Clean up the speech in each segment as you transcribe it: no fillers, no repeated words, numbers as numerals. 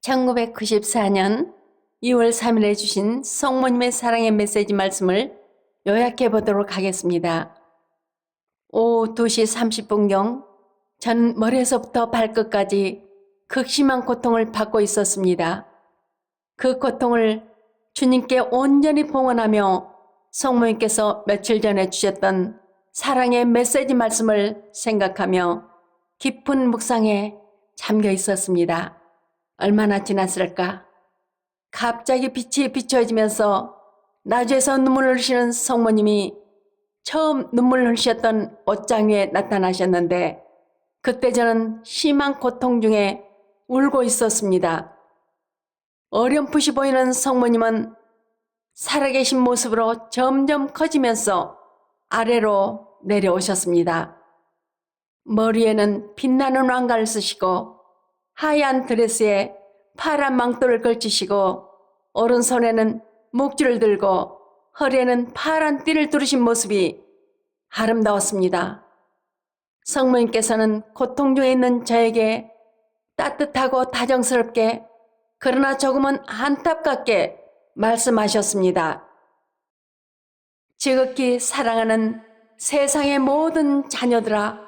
1994년 2월 3일에 주신 성모님의 사랑의 메시지 말씀을 요약해 보도록 하겠습니다. 오후 2시 30분경 전 머리에서부터 발끝까지 극심한 고통을 받고 있었습니다. 그 고통을 주님께 온전히 봉헌하며 성모님께서 며칠 전에 주셨던 사랑의 메시지 말씀을 생각하며 깊은 묵상에 잠겨 있었습니다. 얼마나 지났을까? 갑자기 빛이 비춰지면서 나주에서 눈물을 흘리시는 성모님이 처음 눈물을 흘리셨던 옷장 위에 나타나셨는데 그때 저는 심한 고통 중에 울고 있었습니다. 어렴풋이 보이는 성모님은 살아계신 모습으로 점점 커지면서 아래로 내려오셨습니다. 머리에는 빛나는 왕관을 쓰시고 하얀 드레스에 파란 망토를 걸치시고 오른손에는 묵주를 들고 허리에는 파란 띠를 두르신 모습이 아름다웠습니다. 성모님께서는 고통 중에 있는 저에게 따뜻하고 다정스럽게 그러나 조금은 안타깝게 말씀하셨습니다. 지극히 사랑하는 세상의 모든 자녀들아,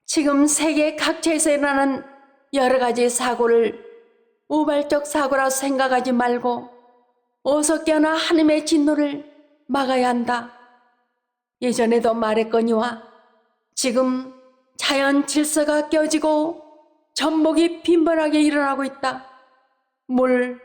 지금 세계 각처에서 일어나는 여러 가지 사고를 우발적 사고라 생각하지 말고 어서 깨어나 하나님의 진노를 막아야 한다. 예전에도 말했거니와 지금 자연 질서가 깨어지고 전복이 빈번하게 일어나고 있다. 물,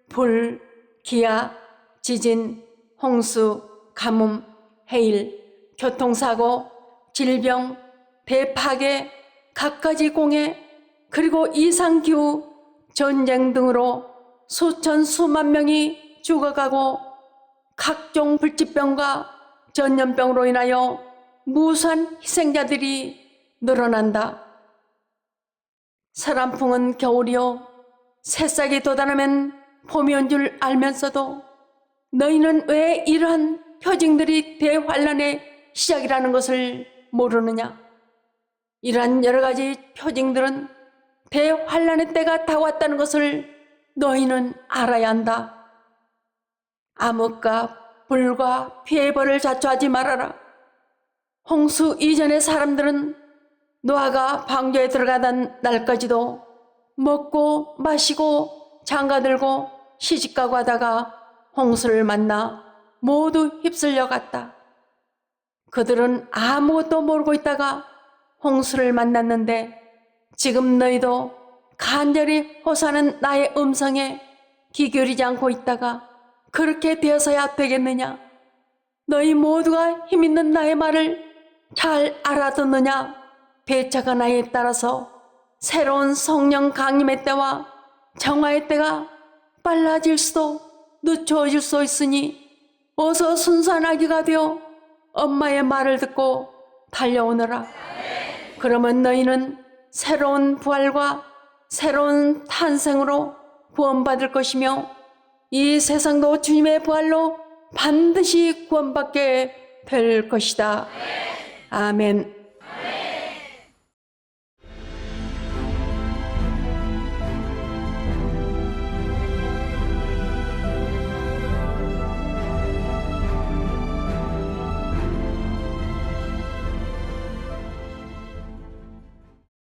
불, 기아, 지진, 홍수, 가뭄, 해일, 교통사고, 질병, 대파괴, 갖가지 공해, 그리고 이상기후, 전쟁 등으로 수천 수만 명이 죽어가고 각종 불치병과 전염병으로 인하여 무수한 희생자들이 늘어난다. 서람풍은 겨울이요 새싹이 돋아나면 봄이 온 줄 알면서도 너희는 왜 이러한 표징들이 대환란의 시작이라는 것을 모르느냐? 이러한 여러 가지 표징들은 대환란의 때가 다왔다는 것을 너희는 알아야 한다. 암흑과 불과 피해 벌을 자초하지 말아라. 홍수 이전의 사람들은 노아가 방주에 들어가던 날까지도 먹고 마시고 장가들고 시집가고 하다가 홍수를 만나 모두 휩쓸려 갔다. 그들은 아무것도 모르고 있다가 홍수를 만났는데 지금 너희도 간절히 호소하는 나의 음성에 귀 기울이지 않고 있다가 그렇게 되어서야 되겠느냐? 너희 모두가 힘있는 나의 말을 잘 알아듣느냐? 배차가 나에 따라서 새로운 성령 강림의 때와 정화의 때가 빨라질 수도 늦춰질 수 있으니 어서 순수한 아기가 되어 엄마의 말을 듣고 달려오너라. 그러면 너희는 새로운 부활과 새로운 탄생으로 구원받을 것이며 이 세상도 주님의 부활로 반드시 구원받게 될 것이다. 아멘.